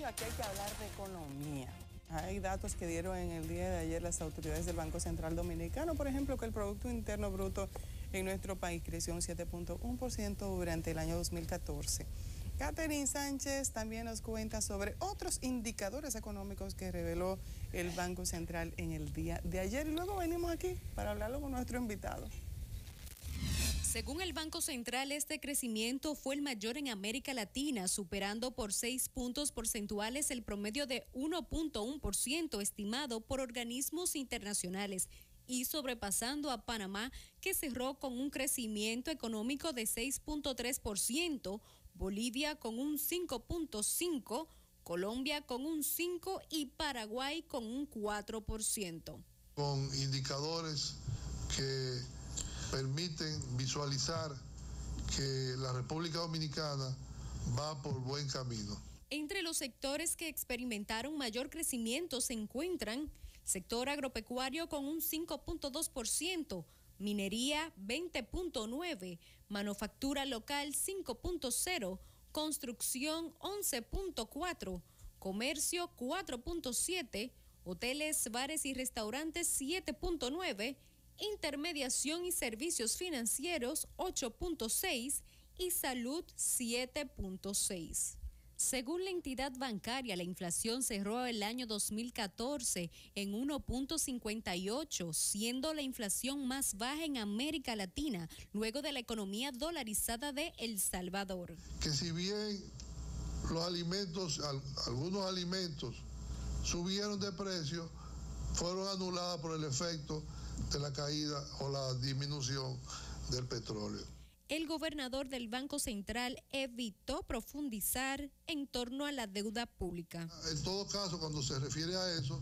aquí hay que hablar de economía. Hay datos que dieron en el día de ayer las autoridades del Banco Central Dominicano, por ejemplo, que el Producto Interno Bruto en nuestro país creció un 7.1% durante el año 2014. Catherine Sánchez también nos cuenta sobre otros indicadores económicos que reveló el Banco Central en el día de ayer. Y luego venimos aquí para hablarlo con nuestro invitado. Según el Banco Central, este crecimiento fue el mayor en América Latina, superando por 6 puntos porcentuales el promedio de 1.1% estimado por organismos internacionales y sobrepasando a Panamá, que cerró con un crecimiento económico de 6.3%, Bolivia con un 5.5%, Colombia con un 5% y Paraguay con un 4%. Con indicadores que permiten visualizar que la República Dominicana va por buen camino. Entre los sectores que experimentaron mayor crecimiento se encuentran sector agropecuario con un 5.2%, minería 20.9%, manufactura local 5.0%, construcción 11.4%, comercio 4.7%, hoteles, bares y restaurantes 7.9%, intermediación y servicios financieros 8.6% y salud 7.6%. Según la entidad bancaria, la inflación cerró el año 2014 en 1.58, siendo la inflación más baja en América Latina, luego de la economía dolarizada de El Salvador. Que si bien los alimentos, algunos alimentos subieron de precio, fueron anuladas por el efecto de la caída o la disminución del petróleo. El gobernador del Banco Central evitó profundizar en torno a la deuda pública. En todo caso, cuando se refiere a eso,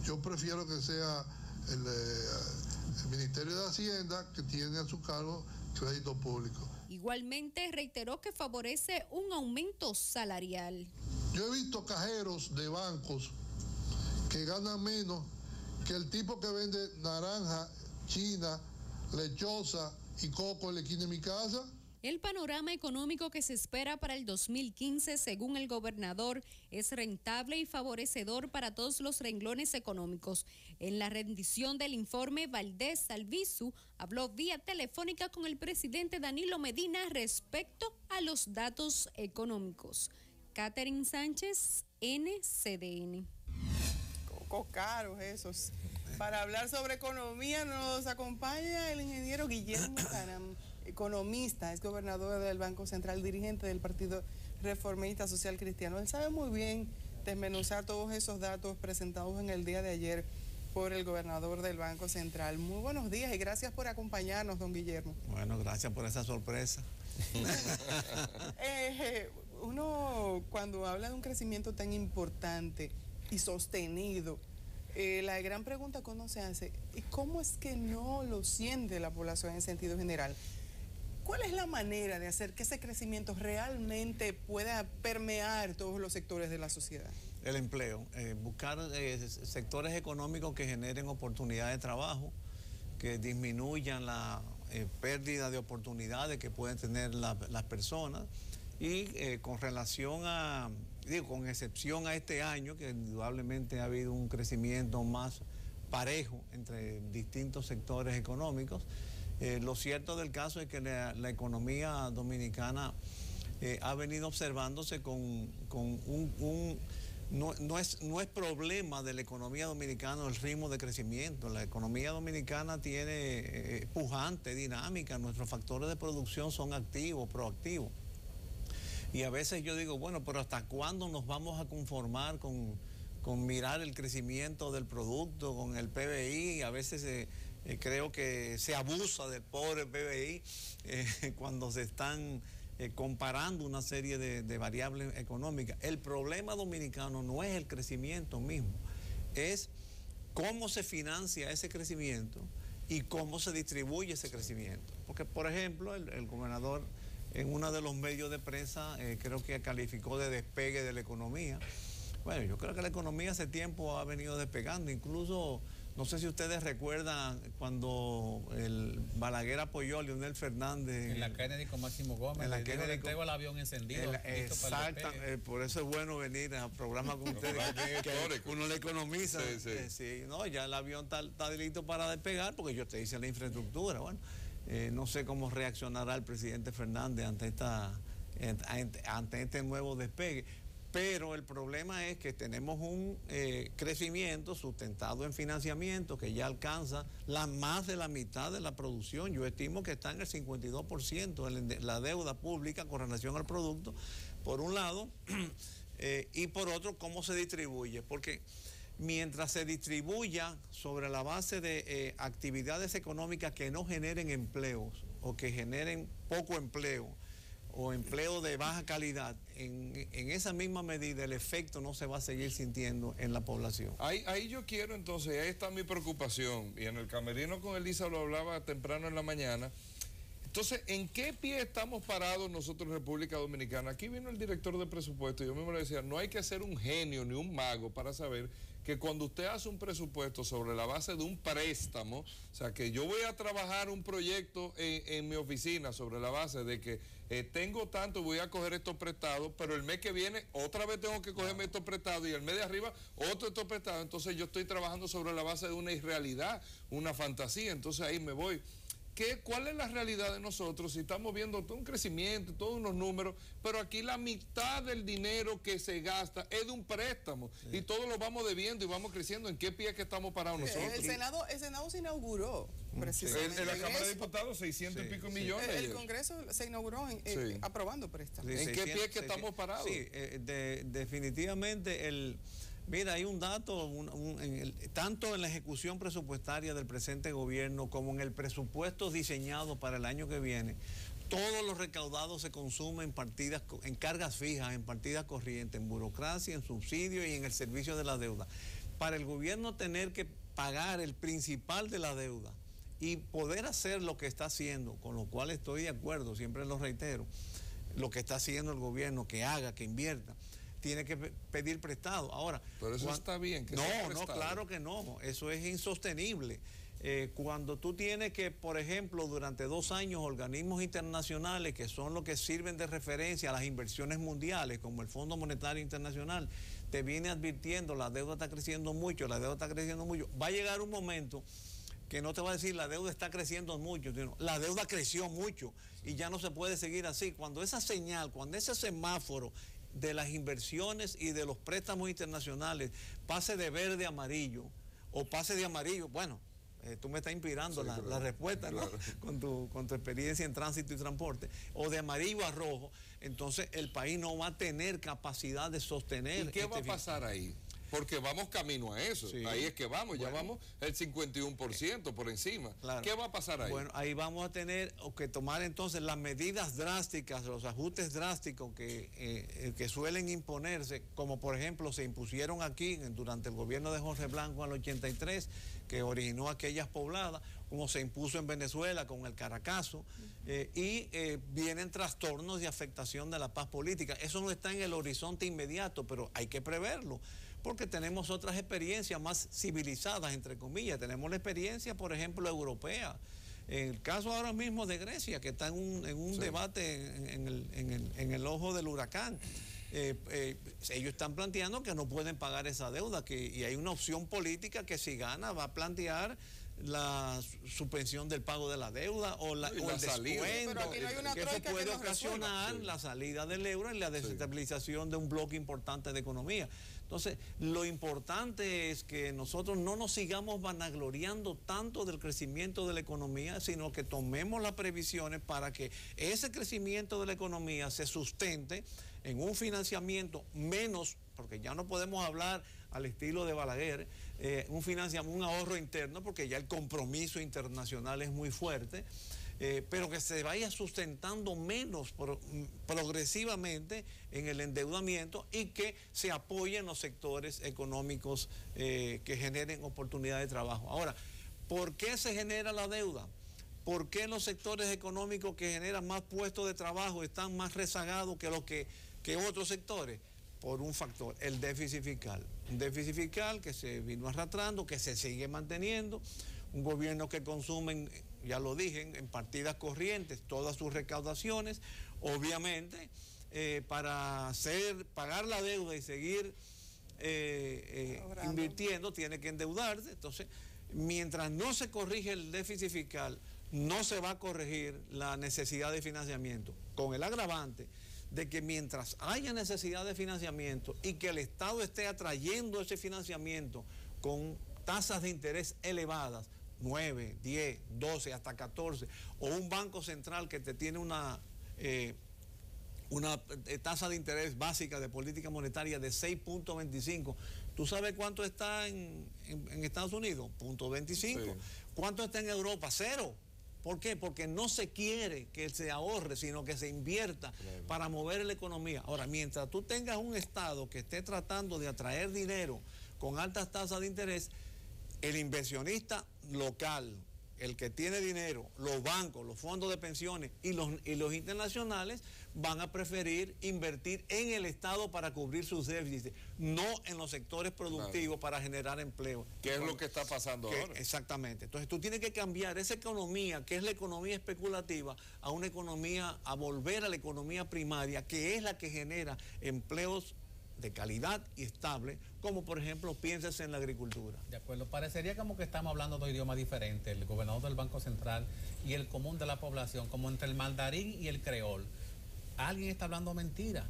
yo prefiero que sea el Ministerio de Hacienda que tiene a su cargo crédito público. Igualmente reiteró que favorece un aumento salarial. Yo he visto cajeros de bancos que ganan menos que el tipo que vende naranja, china, lechosa y coco en la esquina de mi casa. El panorama económico que se espera para el 2015, según el gobernador, es rentable y favorecedor para todos los renglones económicos. En la rendición del informe, Valdés Albizu habló vía telefónica con el presidente Danilo Medina respecto a los datos económicos. Catherine Sánchez, NCDN. Cocos caros esos. Para hablar sobre economía nos acompaña el ingeniero Guillermo Caram, economista, es gobernador del Banco Central, dirigente del Partido Reformista Social Cristiano. Él sabe muy bien desmenuzar todos esos datos presentados en el día de ayer por el gobernador del Banco Central. Muy buenos días y gracias por acompañarnos, don Guillermo. Bueno, gracias por esa sorpresa. Uno cuando habla de un crecimiento tan importante y sostenido, la gran pregunta que uno se hace, ¿y cómo es que no lo siente la población en sentido general? ¿Cuál es la manera de hacer que ese crecimiento realmente pueda permear todos los sectores de la sociedad? El empleo, buscar sectores económicos que generen oportunidades de trabajo, que disminuyan la pérdida de oportunidades que pueden tener las personas. Y con relación a, con excepción a este año, que indudablemente ha habido un crecimiento más parejo entre distintos sectores económicos, lo cierto del caso es que la economía dominicana ha venido observándose no es problema de la economía dominicana el ritmo de crecimiento. La economía dominicana tiene pujante, dinámica, nuestros factores de producción son activos, proactivos. Y a veces yo digo, bueno, pero ¿hasta cuándo nos vamos a conformar con mirar el crecimiento del producto, con el PBI? A veces creo que se abusa del pobre PBI cuando se están comparando una serie de variables económicas. El problema dominicano no es el crecimiento mismo, es cómo se financia ese crecimiento y cómo se distribuye ese crecimiento. Porque, por ejemplo, el gobernador en uno de los medios de prensa creo que calificó de despegue de la economía. Bueno, yo creo que la economía hace tiempo ha venido despegando, incluso No sé si ustedes recuerdan cuando el Balaguer apoyó a Leonel Fernández. En la Kennedy con Máximo Gómez. En la Kennedy le tengo el avión encendido. Exacto, por eso es bueno venir a programas con ustedes. que uno le economiza. Sí, no, ya el avión está listo para despegar porque yo te hice la infraestructura. Bueno, no sé cómo reaccionará el presidente Fernández ante este nuevo despegue. Pero el problema es que tenemos un crecimiento sustentado en financiamiento que ya alcanza más de la mitad de la producción. Yo estimo que está en el 52% la deuda pública con relación al producto, por un lado, y por otro, cómo se distribuye. Porque mientras se distribuya sobre la base de actividades económicas que no generen empleos o que generen poco empleo, o empleo de baja calidad, en esa misma medida el efecto no se va a seguir sintiendo en la población. Ahí yo quiero entonces, ahí está mi preocupación, y en el camerino con Elisa lo hablaba temprano en la mañana. Entonces, ¿en qué pie estamos parados nosotros en República Dominicana? Aquí vino el director de presupuesto y yo mismo le decía, no hay que ser un genio ni un mago para saber que cuando usted hace un presupuesto sobre la base de un préstamo, o sea, que yo voy a trabajar un proyecto en mi oficina sobre la base de que tengo tanto y voy a coger estos prestados, pero el mes que viene otra vez tengo que cogerme estos prestados y el mes de arriba otro estos prestados, entonces yo estoy trabajando sobre la base de una irrealidad, una fantasía, entonces ahí me voy. ¿Cuál es la realidad de nosotros? Si estamos viendo todo un crecimiento, todos unos números, pero aquí la mitad del dinero que se gasta es de un préstamo, y todos lo vamos debiendo y vamos creciendo. ¿En qué pie que estamos parados nosotros? El Senado se inauguró precisamente. En la Cámara de Diputados 600 y pico millones. El Congreso se inauguró aprobando préstamos. ¿En qué pie que estamos parados? Sí, definitivamente Mira, hay un dato, tanto en la ejecución presupuestaria del presente gobierno como en el presupuesto diseñado para el año que viene, todos los recaudados se consumen en cargas fijas, en partidas corrientes, en burocracia, en subsidios y en el servicio de la deuda. Para el gobierno tener que pagar el principal de la deuda y poder hacer lo que está haciendo, con lo cual estoy de acuerdo, siempre lo reitero, lo que está haciendo el gobierno, que haga, que invierta, tiene que pedir prestado. Ahora, pero eso está bien. No, claro que no. Eso es insostenible. Cuando tú tienes que, por ejemplo, durante 2 años, organismos internacionales que son los que sirven de referencia a las inversiones mundiales, como el Fondo Monetario Internacional, te viene advirtiendo, la deuda está creciendo mucho, va a llegar un momento que no te va a decir la deuda está creciendo mucho, sino la deuda creció mucho y ya no se puede seguir así. Cuando esa señal, cuando ese semáforo de las inversiones y de los préstamos internacionales pase de verde a amarillo, o pase de amarillo, bueno, tú me estás inspirando la respuesta, ¿no? Con tu experiencia en tránsito y transporte, o de amarillo a rojo, entonces el país no va a tener capacidad de sostener. ¿Y qué va a pasar ahí? Porque vamos camino a eso, ahí es que vamos, ya vamos el 51% por encima. Claro. ¿Qué va a pasar ahí? Bueno, ahí vamos a tener que tomar entonces las medidas drásticas, los ajustes drásticos que suelen imponerse, como por ejemplo se impusieron aquí durante el gobierno de Jorge Blanco en el 83, que originó aquellas pobladas, como se impuso en Venezuela con el Caracazo, y vienen trastornos de afectación de la paz política. Eso no está en el horizonte inmediato, pero hay que preverlo, porque tenemos otras experiencias más civilizadas, entre comillas. Tenemos la experiencia, por ejemplo, europea. En el caso ahora mismo de Grecia, que está en un debate en el ojo del huracán. Ellos están planteando que no pueden pagar esa deuda, y hay una opción política que si gana va a plantear la suspensión del pago de la deuda o el descuento, que eso puede ocasionar la salida del euro y la desestabilización de un bloque importante de economía. Entonces, lo importante es que nosotros no nos sigamos vanagloriando tanto del crecimiento de la economía, sino que tomemos las previsiones para que ese crecimiento de la economía se sustente en un financiamiento menos, porque ya no podemos hablar al estilo de Balaguer, un ahorro interno, porque ya el compromiso internacional es muy fuerte, pero que se vaya sustentando menos progresivamente en el endeudamiento y que se apoyen los sectores económicos que generen oportunidades de trabajo. Ahora, ¿por qué se genera la deuda? ¿Por qué los sectores económicos que generan más puestos de trabajo están más rezagados que otros sectores? Por un factor, el déficit fiscal. un déficit fiscal que se vino arrastrando, que se sigue manteniendo, un gobierno que consume, ya lo dije, en partidas corrientes todas sus recaudaciones, obviamente para pagar la deuda y seguir invirtiendo tiene que endeudarse. Entonces, mientras no se corrige el déficit fiscal, no se va a corregir la necesidad de financiamiento, con el agravante de que mientras haya necesidad de financiamiento y que el Estado esté atrayendo ese financiamiento con tasas de interés elevadas, 9, 10, 12, hasta 14, o un banco central que te tiene una tasa de interés básica de política monetaria de 6.25. ¿Tú sabes cuánto está en Estados Unidos? 0.25. Sí. ¿Cuánto está en Europa? 0. ¿Por qué? Porque no se quiere que se ahorre, sino que se invierta para mover la economía. Ahora, mientras tú tengas un Estado que esté tratando de atraer dinero con altas tasas de interés, el inversionista local, el que tiene dinero, los bancos, los fondos de pensiones y los internacionales van a preferir invertir en el Estado para cubrir sus déficits, no en los sectores productivos para generar empleo. ¿Qué es lo que está pasando ahora? Exactamente. Entonces tú tienes que cambiar esa economía, que es la economía especulativa, a una economía, a volver a la economía primaria, que es la que genera empleos de calidad y estable, como por ejemplo pienses en la agricultura. De acuerdo, parecería como que estamos hablando de idiomas diferentes, el gobernador del Banco Central y el común de la población, como entre el mandarín y el creol. Alguien está hablando mentira,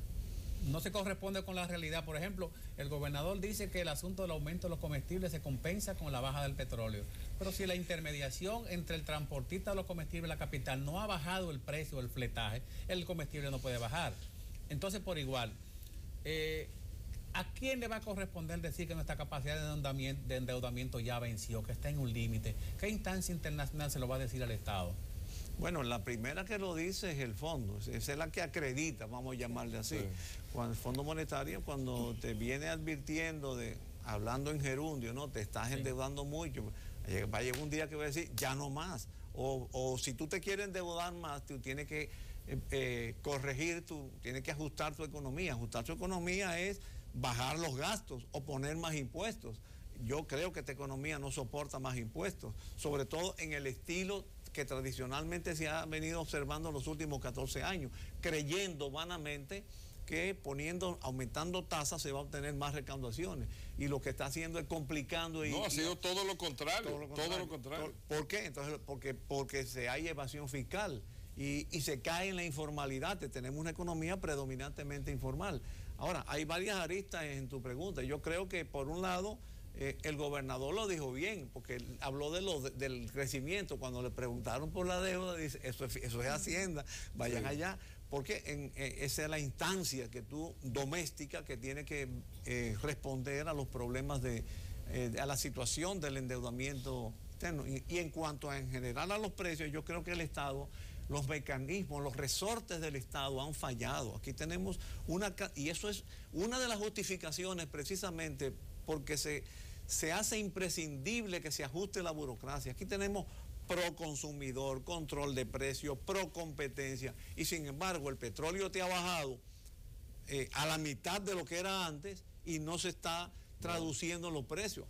no se corresponde con la realidad. Por ejemplo, el gobernador dice que el asunto del aumento de los comestibles se compensa con la baja del petróleo, pero si la intermediación entre el transportista de los comestibles y la capital no ha bajado el precio del fletaje, el comestible no puede bajar. Entonces, por igual, ¿a quién le va a corresponder decir que nuestra capacidad de endeudamiento ya venció, que está en un límite? ¿Qué instancia internacional se lo va a decir al Estado? Bueno, la primera que lo dice es el fondo, esa es la que acredita, vamos a llamarle así. Sí. Cuando el Fondo Monetario, cuando te viene advirtiendo, hablando en gerundio, ¿no? Te estás endeudando mucho, va a llegar un día que va a decir, ya no más. O si tú te quieres endeudar más, tú tienes que corregir, tienes que ajustar tu economía. Ajustar tu economía es bajar los gastos o poner más impuestos. Yo creo que esta economía no soporta más impuestos, sobre todo en el estilo que tradicionalmente se ha venido observando en los últimos 14 años, creyendo vanamente que aumentando tasas se va a obtener más recaudaciones. Y lo que está haciendo es complicando. Ha sido todo lo contrario. Todo lo contrario. ¿Por qué? Entonces, porque hay evasión fiscal y se cae en la informalidad. Tenemos una economía predominantemente informal. Ahora, hay varias aristas en tu pregunta. Yo creo que, por un lado, el gobernador lo dijo bien, porque él habló del crecimiento. Cuando le preguntaron por la deuda, dice, eso es Hacienda, vayan allá, porque esa es la instancia doméstica que tiene que responder a los problemas a la situación del endeudamiento externo. Y en cuanto en general a los precios, yo creo que el Estado, los mecanismos, los resortes del Estado han fallado. Aquí tenemos y eso es una de las justificaciones precisamente porque se hace imprescindible que se ajuste la burocracia. Aquí tenemos pro consumidor, control de precios, pro competencia, y sin embargo el petróleo te ha bajado a la mitad de lo que era antes y no se está traduciendo en los precios.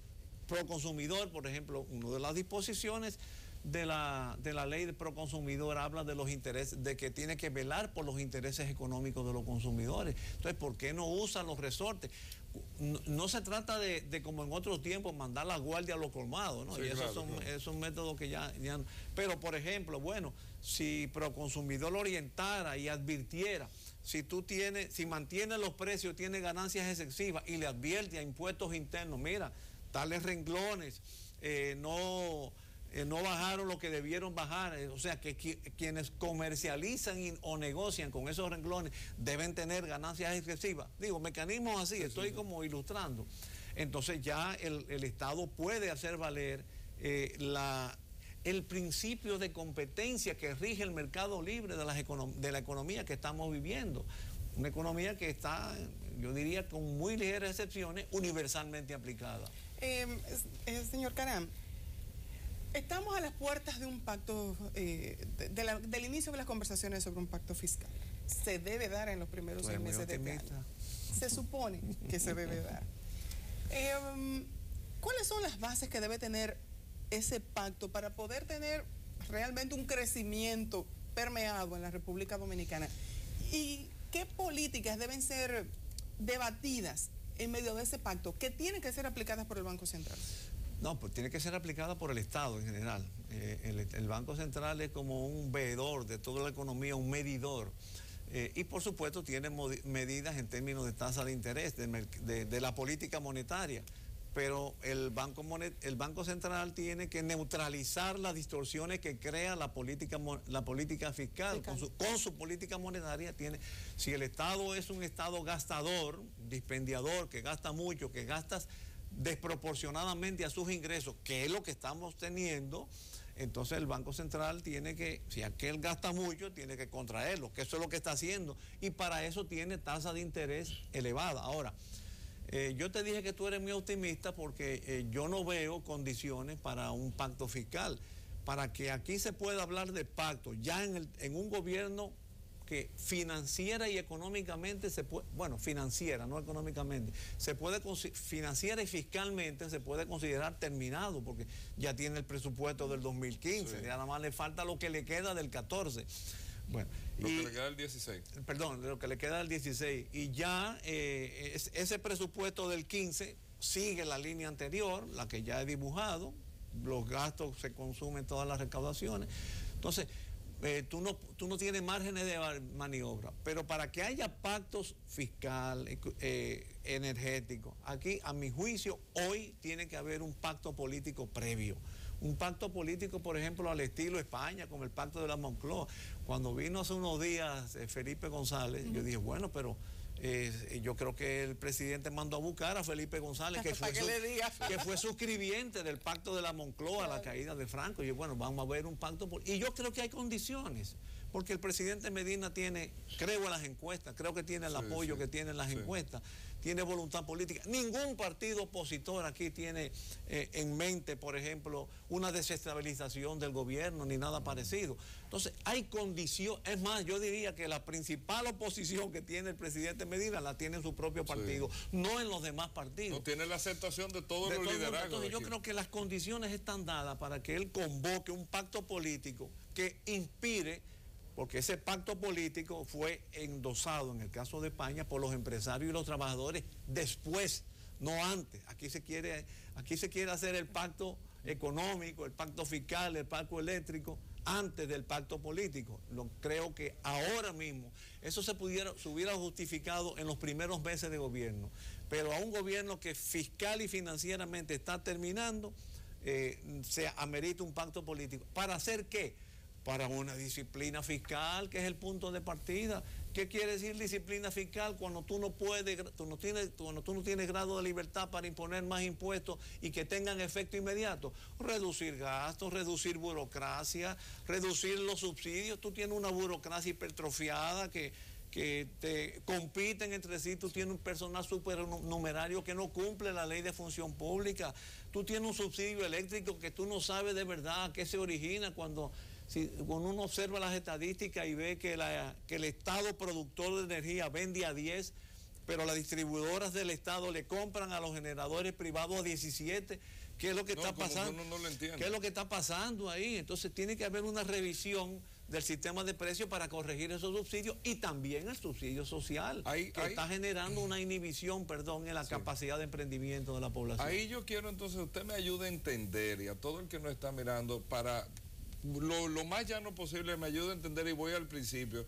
Pro consumidor, por ejemplo, una de las disposiciones de la ley de proconsumidor habla de los intereses, de que tiene que velar por los intereses económicos de los consumidores. Entonces, ¿por qué no usan los resortes? No se trata de como en otros tiempos, mandar la guardia a los colmados, ¿no? Sí, y esos son métodos que ya no. Pero, por ejemplo, bueno, si Proconsumidor lo orientara y advirtiera, si mantiene los precios, tiene ganancias excesivas, y le advierte a impuestos internos, mira, tales renglones, no bajaron lo que debieron bajar, o sea que quienes comercializan o negocian con esos renglones deben tener ganancias excesivas. Digo, mecanismos así, estoy como ilustrando. Entonces ya el Estado puede hacer valer el principio de competencia que rige el mercado libre de la economía que estamos viviendo. Una economía que está, yo diría, con muy ligeras excepciones, universalmente aplicada. Señor Caram, estamos a las puertas de un pacto, del inicio de las conversaciones sobre un pacto fiscal. Se debe dar en los primeros 6 meses de este año. Se supone que se debe dar. ¿Cuáles son las bases que debe tener ese pacto para poder tener realmente un crecimiento permeado en la República Dominicana? ¿Y qué políticas deben ser debatidas en medio de ese pacto que tienen que ser aplicadas por el Banco Central? No, pues tiene que ser aplicada por el Estado en general. El Banco Central es como un veedor de toda la economía, un medidor. Y por supuesto tiene medidas en términos de tasa de interés, de la política monetaria. Pero el Banco Central tiene que neutralizar las distorsiones que crea la política fiscal. Con su política monetaria si el Estado es un Estado gastador, dispendiador, que gasta mucho, que gastas desproporcionadamente a sus ingresos, que es lo que estamos teniendo, entonces el Banco Central tiene que, si aquel gasta mucho, tiene que contraerlo, que eso es lo que está haciendo, y para eso tiene tasa de interés elevada. Ahora, yo te dije que tú eres muy optimista porque yo no veo condiciones para un pacto fiscal. Para que aquí se pueda hablar de pacto, ya en un gobierno que financiera y económicamente financiera, no económicamente, financiera y fiscalmente se puede considerar terminado, porque ya tiene el presupuesto del 2015, ya nada más le falta lo que le queda del 14. Bueno, lo que le queda del 16. Perdón, lo que le queda del 16. Y ya ese presupuesto del 15 sigue la línea anterior, la que ya he dibujado, los gastos se consumen todas las recaudaciones. Entonces, tú no tienes márgenes de maniobra, pero para que haya pactos fiscal, energéticos, aquí, a mi juicio, hoy tiene que haber un pacto político previo. Un pacto político, por ejemplo, al estilo España, como el pacto de la Moncloa. Cuando vino hace unos días Felipe González, yo dije, bueno, pero yo creo que el presidente mandó a buscar a Felipe González, que fue suscribiente del pacto de la Moncloa, la caída de Franco. Y yo, bueno, vamos a ver un pacto. Y yo creo que hay condiciones, porque el presidente Medina creo en las encuestas, creo que tiene el apoyo que tiene en las encuestas, tiene voluntad política. Ningún partido opositor aquí tiene en mente, por ejemplo, una desestabilización del gobierno ni nada parecido. Entonces, hay condiciones. Es más, yo diría que la principal oposición que tiene el presidente Medina la tiene en su propio partido, no en los demás partidos. No tiene la aceptación de todos los liderazgos. Entonces, yo creo que las condiciones están dadas para que él convoque un pacto político que inspire. Porque ese pacto político fue endosado, en el caso de España, por los empresarios y los trabajadores después, no antes. Aquí se quiere hacer el pacto económico, el pacto fiscal, el pacto eléctrico, antes del pacto político. Creo que ahora mismo eso se hubiera justificado en los primeros meses de gobierno. Pero a un gobierno que fiscal y financieramente está terminando, se amerita un pacto político. ¿Para hacer qué? Para una disciplina fiscal, que es el punto de partida. ¿Qué quiere decir disciplina fiscal? Cuando tú no tienes grado de libertad para imponer más impuestos y que tengan efecto inmediato. Reducir gastos, reducir burocracia, reducir los subsidios. Tú tienes una burocracia hipertrofiada que te compiten entre sí. Tú tienes un personal supernumerario que no cumple la ley de función pública. Tú tienes un subsidio eléctrico que tú no sabes de verdad a qué se origina cuando uno observa las estadísticas y ve que el Estado productor de energía vende a 10, pero las distribuidoras del Estado le compran a los generadores privados a 17. ¿Qué es lo que está pasando? ¿Qué es lo que está pasando ahí? Entonces tiene que haber una revisión del sistema de precios para corregir esos subsidios, y también el subsidio social, está generando una inhibición, en la capacidad de emprendimiento de la población. Ahí yo quiero entonces usted me ayude a entender, y a todo el que nos está mirando, para lo más llano posible, me ayuda a entender, y voy al principio.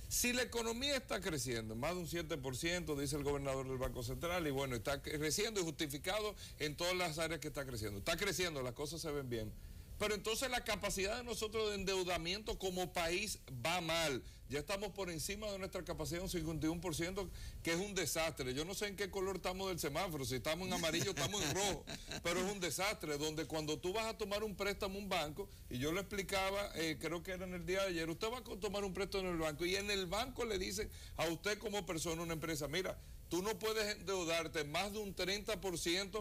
Si la economía está creciendo, más de un 7%, dice el gobernador del Banco Central, y bueno, está creciendo y justificado en todas las áreas que está creciendo, las cosas se ven bien. Pero entonces la capacidad de nosotros de endeudamiento como país va mal. Ya estamos por encima de nuestra capacidad, un 51%, que es un desastre. Yo no sé en qué color estamos del semáforo, si estamos en amarillo, estamos en rojo, pero es un desastre, donde cuando tú vas a tomar un préstamo a un banco, y yo lo explicaba, creo que era en el día de ayer, usted va a tomar un préstamo en el banco, y en el banco le dicen a usted como persona, una empresa, mira, tú no puedes endeudarte más de un 30%,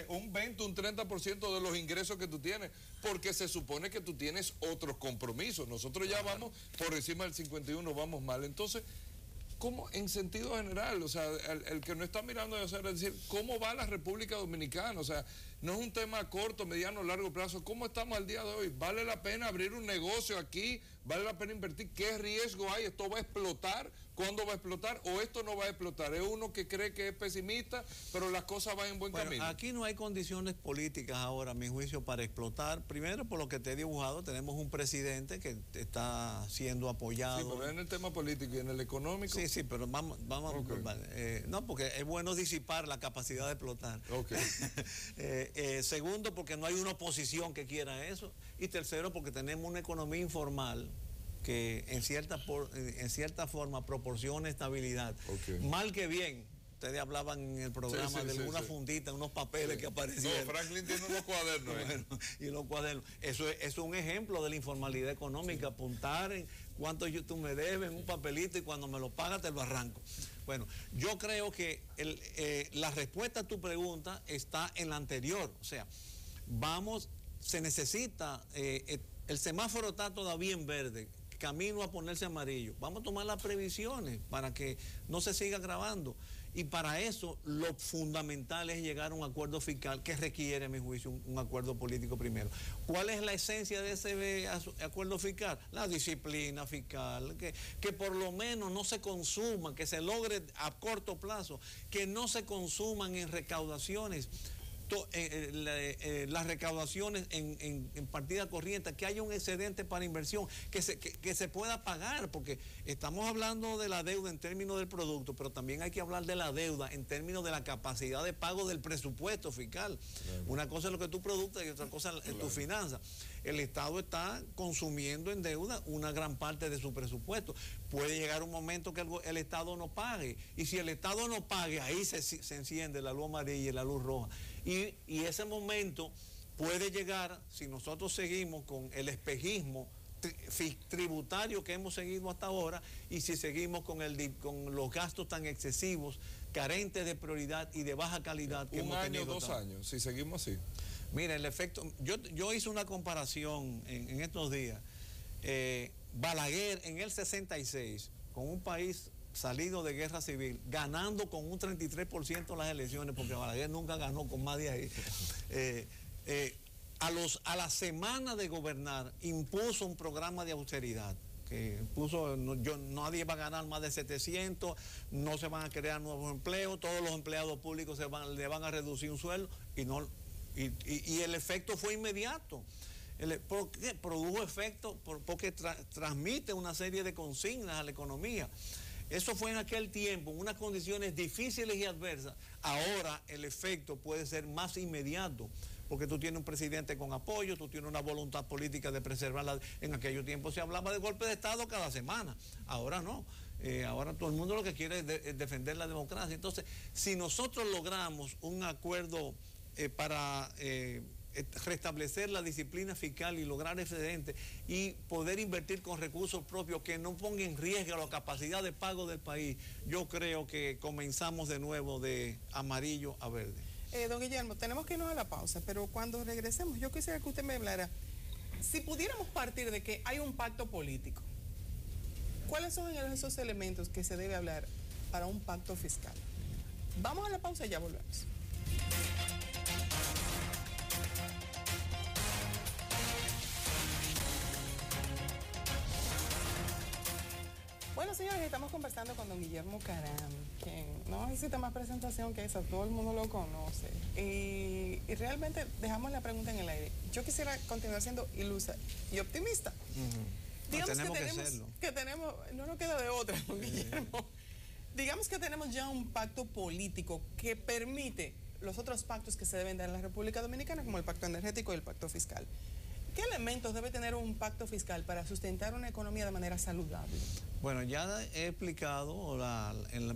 un 30% de los ingresos que tú tienes, porque se supone que tú tienes otros compromisos. Nosotros ya vamos por encima del 51, vamos mal. Entonces, ¿cómo, en sentido general? O sea, el que no está mirando es decir, ¿cómo va la República Dominicana? O sea, no es un tema a corto, mediano, largo plazo. ¿Cómo estamos al día de hoy? ¿Vale la pena abrir un negocio aquí? ¿Vale la pena invertir? ¿Qué riesgo hay? ¿Esto va a explotar? ¿Cuándo va a explotar? ¿O esto no va a explotar? Es uno que cree que es pesimista, pero las cosas van en buen camino. Aquí no hay condiciones políticas ahora, a mi juicio, para explotar. Primero, por lo que te he dibujado, tenemos un presidente que está siendo apoyado. Sí, pero en el tema político y en el económico. Sí, pero vamos okay. No, porque es bueno disipar la capacidad de explotar. Okay. Segundo, porque no hay una oposición que quiera eso. Y tercero, porque tenemos una economía informal que en cierta forma proporciona estabilidad. Okay. Mal que bien, ustedes hablaban en el programa de una fundita, unos papeles que aparecieron. No, Franklin tiene unos cuadernos. Bueno, y los cuadernos. Eso es un ejemplo de la informalidad económica, apuntar en cuánto tú me debes, en un papelito, y cuando me lo pagas te lo arranco. Bueno, yo creo que la respuesta a tu pregunta está en la anterior. O sea, se necesita, el semáforo está todavía en verde, camino a ponerse amarillo. Vamos a tomar las previsiones para que no se siga agravando. Y para eso lo fundamental es llegar a un acuerdo fiscal que requiere, a mi juicio, un acuerdo político primero. ¿Cuál es la esencia de ese acuerdo fiscal? La disciplina fiscal, que por lo menos no se consuma, que se logre a corto plazo, que no se consuman en recaudaciones. Las recaudaciones en partida corriente, que haya un excedente para inversión, que se pueda pagar, porque estamos hablando de la deuda en términos del producto, pero también hay que hablar de la deuda en términos de la capacidad de pago del presupuesto fiscal. Claro. Una cosa es lo que tú productas y otra cosa es tu finanza. El Estado está consumiendo en deuda una gran parte de su presupuesto. Puede llegar un momento que el Estado no pague, y si el Estado no pague, ahí se enciende la luz amarilla y la luz roja. Y ese momento puede llegar, si nosotros seguimos con el espejismo tributario que hemos seguido hasta ahora, y si seguimos con los gastos tan excesivos, carentes de prioridad y de baja calidad que hemos tenido. 2 años, si seguimos así. Mira, el efecto, yo hice una comparación en estos días. Balaguer en el 66, con un país salido de guerra civil, ganando con un 33% las elecciones, porque Balaguer nunca ganó con más de ahí. A la semana de gobernar, impuso un programa de austeridad, que nadie va a ganar más de 700, no se van a crear nuevos empleos, todos los empleados públicos le van a reducir un sueldo, y el efecto fue inmediato. ¿Por qué? Produjo efecto porque transmite una serie de consignas a la economía. Eso fue en aquel tiempo, en unas condiciones difíciles y adversas. Ahora el efecto puede ser más inmediato, porque tú tienes un presidente con apoyo, tú tienes una voluntad política de preservarla. En aquellos tiempos se hablaba de golpe de Estado cada semana, ahora no. Ahora todo el mundo lo que quiere es defender la democracia. Entonces, si nosotros logramos un acuerdo para restablecer la disciplina fiscal y lograr excedentes y poder invertir con recursos propios que no ponga en riesgo la capacidad de pago del país, yo creo que comenzamos de nuevo de amarillo a verde. Don Guillermo, tenemos que irnos a la pausa, pero cuando regresemos yo quisiera que usted me hablara, si pudiéramos partir de que hay un pacto político, ¿cuáles son esos elementos que se debe hablar para un pacto fiscal? Vamos a la pausa y ya volvemos. Bueno, señores, estamos conversando con don Guillermo Caram, quien no necesita más presentación que esa, todo el mundo lo conoce. Y realmente dejamos la pregunta en el aire. Yo quisiera continuar siendo ilusa y optimista. Digamos que tenemos, no nos queda de otra, don Guillermo. Digamos que tenemos ya un pacto político que permite los otros pactos que se deben dar en la República Dominicana, como el pacto energético y el pacto fiscal. ¿Qué elementos debe tener un pacto fiscal para sustentar una economía de manera saludable? Bueno, ya he explicado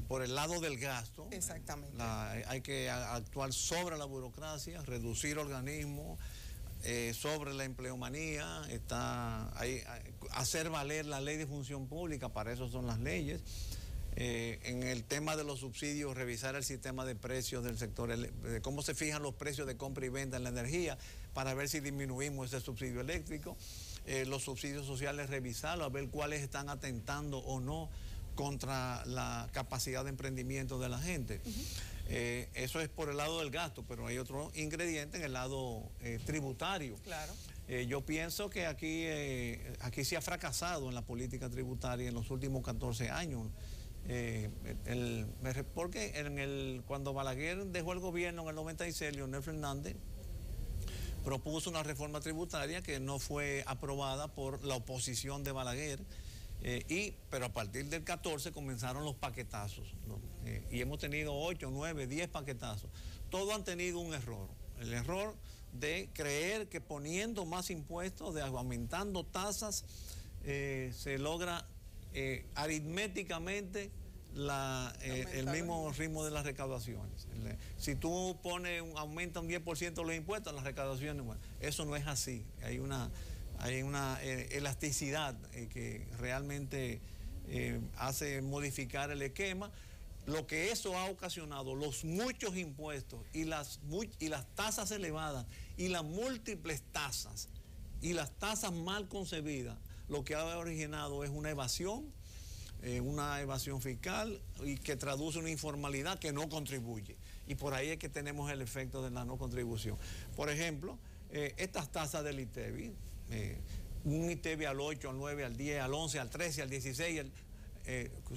por el lado del gasto. Exactamente. Hay que actuar sobre la burocracia, reducir organismos, sobre la empleomanía, hacer valer la ley de función pública, para eso son las leyes. En el tema de los subsidios, revisar el sistema de precios del sector, de cómo se fijan los precios de compra y venta en la energía, para ver si disminuimos ese subsidio eléctrico. Los subsidios sociales, revisarlos, a ver cuáles están atentando o no contra la capacidad de emprendimiento de la gente. Eso es por el lado del gasto, pero hay otro ingrediente en el lado tributario. Claro. Yo pienso que aquí se ha fracasado en la política tributaria en los últimos 14 años. Porque cuando Balaguer dejó el gobierno en el 96, Leonel Fernández propuso una reforma tributaria que no fue aprobada por la oposición de Balaguer, pero a partir del 14 comenzaron los paquetazos, ¿no? Y hemos tenido 8, 9, 10 paquetazos. Todos han tenido un error, el error de creer que poniendo más impuestos, aumentando tasas, se logra aritméticamente el mismo ritmo de las recaudaciones. Si tú aumenta un 10% los impuestos, las recaudaciones, bueno, eso no es así. Hay una elasticidad que realmente hace modificar el esquema. Lo que eso ha ocasionado, los muchos impuestos y las tasas elevadas y las múltiples tasas y las tasas mal concebidas, lo que ha originado es una evasión fiscal y que traduce una informalidad que no contribuye. Y por ahí es que tenemos el efecto de la no contribución. Por ejemplo, estas tasas del ITEVI, un ITEVI al 8, al 9, al 10, al 11, al 13, al 16,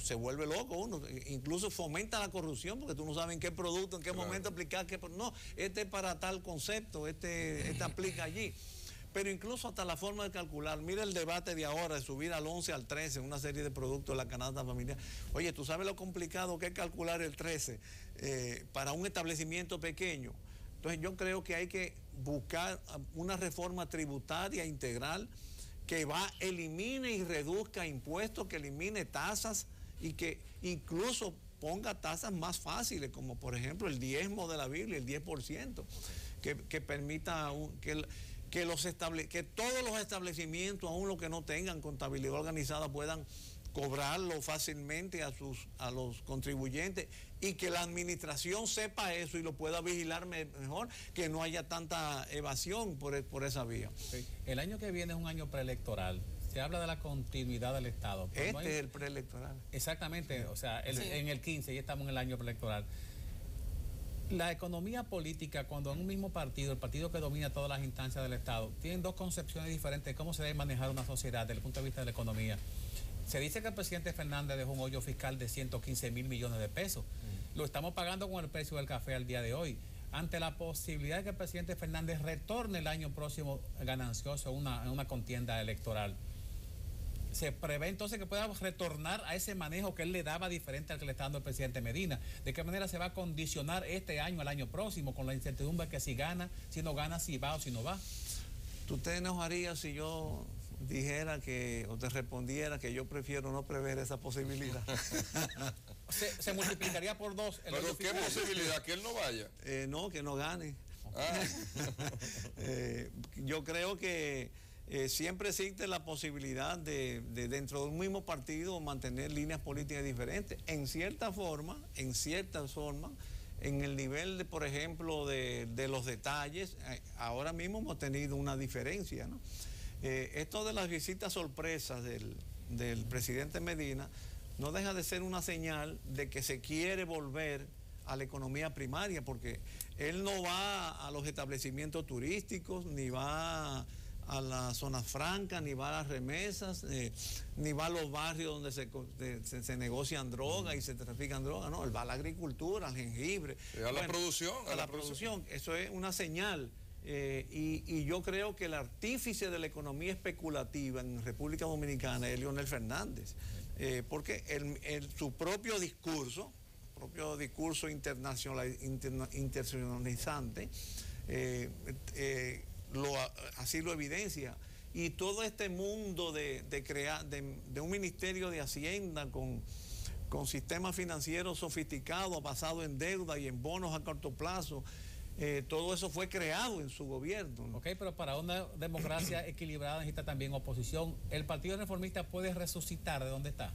se vuelve loco uno, incluso fomenta la corrupción porque tú no sabes en qué producto, en qué momento aplicar, no, este es para tal concepto, este aplica allí. Pero incluso hasta la forma de calcular, mira el debate de ahora de subir al 11, al 13, una serie de productos de la canasta familiar. Oye, ¿tú sabes lo complicado que es calcular el 13 para un establecimiento pequeño? Entonces yo creo que hay que buscar una reforma tributaria integral que elimine y reduzca impuestos, que elimine tasas y que incluso ponga tasas más fáciles, como por ejemplo el diezmo de la Biblia, el 10%, que permita que todos los establecimientos, aun los que no tengan contabilidad organizada, puedan cobrarlo fácilmente a los contribuyentes y que la administración sepa eso y lo pueda vigilar mejor, que no haya tanta evasión por esa vía. Sí. El año que viene es un año preelectoral. Se habla de la continuidad del Estado. Es el preelectoral. Exactamente, o sea, en el 15 ya estamos en el año preelectoral. La economía política, cuando en un mismo partido, el partido que domina todas las instancias del Estado, tienen dos concepciones diferentes de cómo se debe manejar una sociedad desde el punto de vista de la economía. Se dice que el presidente Fernández dejó un hoyo fiscal de 115.000 millones de pesos. Lo estamos pagando con el precio del café al día de hoy. Ante la posibilidad de que el presidente Fernández retorne el año próximo ganancioso en una contienda electoral, ¿se prevé entonces que pueda retornar a ese manejo que él le daba diferente al que le está dando el presidente Medina? ¿De qué manera se va a condicionar este año al año próximo con la incertidumbre que si gana, si no gana, si va o si no va? ¿Tú te enojarías si yo dijera o te respondiera que yo prefiero no prever esa posibilidad? Se multiplicaría por 2. ¿Pero qué posibilidad? ¿Que él no vaya? No, que no gane. Yo creo que siempre existe la posibilidad de dentro de un mismo partido mantener líneas políticas diferentes. En cierta forma, en el nivel de, por ejemplo, de los detalles, ahora mismo hemos tenido una diferencia, ¿no? Esto de las visitas sorpresas del presidente Medina no deja de ser una señal de que se quiere volver a la economía primaria, porque él no va a los establecimientos turísticos, ni va a las zonas francas, ni va a las remesas, ni va a los barrios donde se negocian drogas y se trafican drogas, no, él va a la agricultura, al jengibre. La producción. A la producción, eso es una señal. Y yo creo que el artífice de la economía especulativa en República Dominicana es Leonel Fernández, porque su propio discurso internacionalizante, así lo evidencia. Y todo este mundo de un ministerio de Hacienda con sistemas financieros sofisticados, basados en deuda y en bonos a corto plazo, todo eso fue creado en su gobierno, ¿no? Ok, pero para una democracia equilibrada necesita también oposición. ¿El Partido Reformista puede resucitar de dónde está?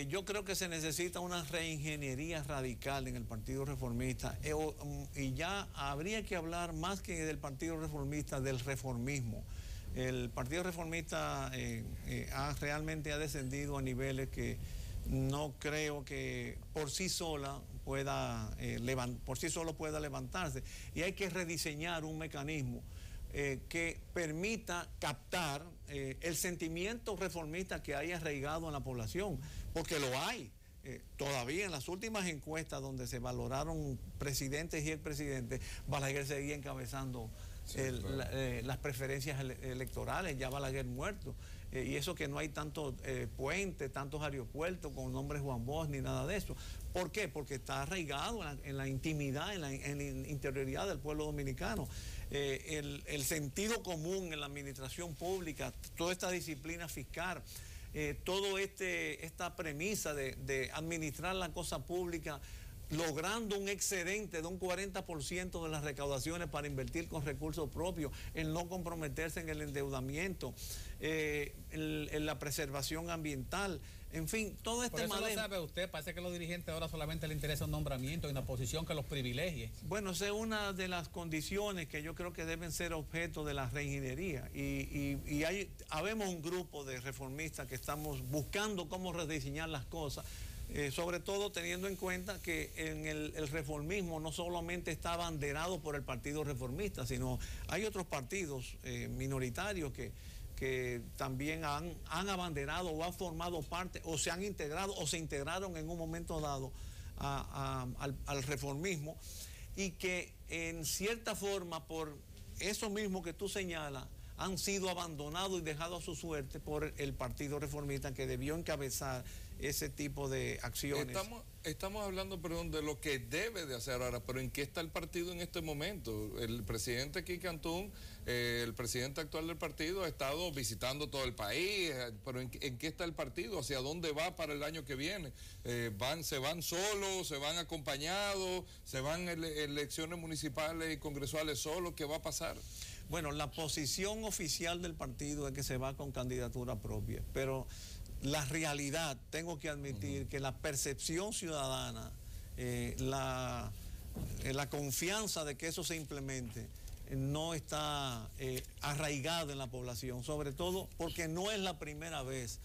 Yo creo que se necesita una reingeniería radical en el Partido Reformista, y ya habría que hablar más que del Partido Reformista, del reformismo. El Partido Reformista realmente ha descendido a niveles que no creo que por sí sola pueda levantarse. Y hay que rediseñar un mecanismo que permita captar el sentimiento reformista que hay arraigado en la población, porque lo hay. Todavía en las últimas encuestas donde se valoraron presidentes y expresidentes, Balaguer seguía encabezando las preferencias electorales, ya Balaguer muerto. Y eso que no hay tantos puentes, tantos aeropuertos con nombres Juan Bosch ni nada de eso. ¿Por qué? Porque está arraigado en la intimidad, en la interioridad del pueblo dominicano. El sentido común en la administración pública, toda esta disciplina fiscal, toda esta premisa de administrar la cosa pública logrando un excedente de un 40% de las recaudaciones para invertir con recursos propios, el no comprometerse en el endeudamiento, en la preservación ambiental, en fin, todo este manejo. Por eso lo sabe usted, parece que a los dirigentes ahora solamente les interesa un nombramiento y una posición que los privilegie. Bueno, esa es una de las condiciones que yo creo que deben ser objeto de la reingeniería y habemos un grupo de reformistas que estamos buscando cómo rediseñar las cosas. Sobre todo teniendo en cuenta que en el reformismo no solamente está abanderado por el Partido Reformista, sino hay otros partidos minoritarios que también han abanderado o han formado parte o se han integrado o se integraron en un momento dado al reformismo y que en cierta forma por eso mismo que tú señalas han sido abandonados y dejados a su suerte por el Partido Reformista que debió encabezar ese tipo de acciones. Estamos hablando, perdón, de lo que debe de hacer ahora, pero ¿en qué está el partido en este momento? El presidente Quique Antún, el presidente actual del partido, ha estado visitando todo el país, pero ¿en qué está el partido? ¿Hacia dónde va para el año que viene? ¿Se van solos, se van acompañados, se van elecciones municipales y congresuales solos? ¿Qué va a pasar? Bueno, la posición oficial del partido es que se va con candidatura propia, pero la realidad, tengo que admitir que la percepción ciudadana, la confianza de que eso se implemente, no está arraigada en la población, sobre todo porque no es la primera vez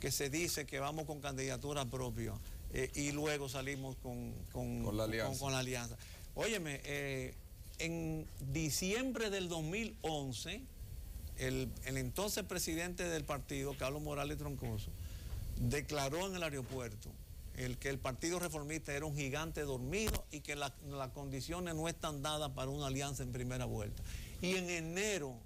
que se dice que vamos con candidatura propia y luego salimos con la alianza. Óyeme, en diciembre del 2011, el entonces presidente del partido, Carlos Morales Troncoso, declaró en el aeropuerto que el Partido Reformista era un gigante dormido y que las condiciones no están dadas para una alianza en primera vuelta. Y en enero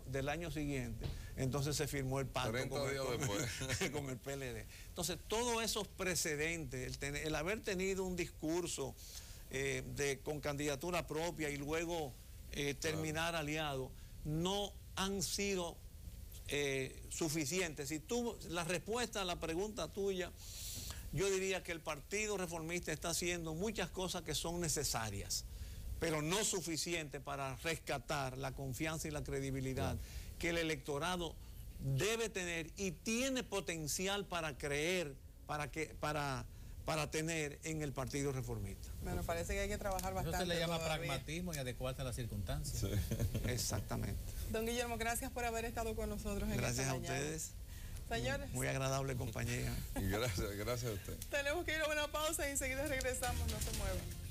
del año siguiente, entonces se firmó el pacto con el PLD. Entonces, todos esos precedentes, el haber tenido un discurso con candidatura propia y luego terminar aliado, no han sido suficientes. La respuesta a la pregunta tuya, yo diría que el Partido Reformista está haciendo muchas cosas que son necesarias, pero no suficientes para rescatar la confianza y la credibilidad que el electorado debe tener y tiene potencial para creer, para tener en el Partido Reformista. Bueno, parece que hay que trabajar bastante. Eso se le llama todavía. pragmatismo y adecuarse a las circunstancias. Sí. Exactamente. Don Guillermo, gracias por haber estado con nosotros en Gracias esta a mañana. ustedes. Señores. Muy agradable compañía. Gracias a usted. Tenemos que ir a una pausa y enseguida regresamos, no se muevan.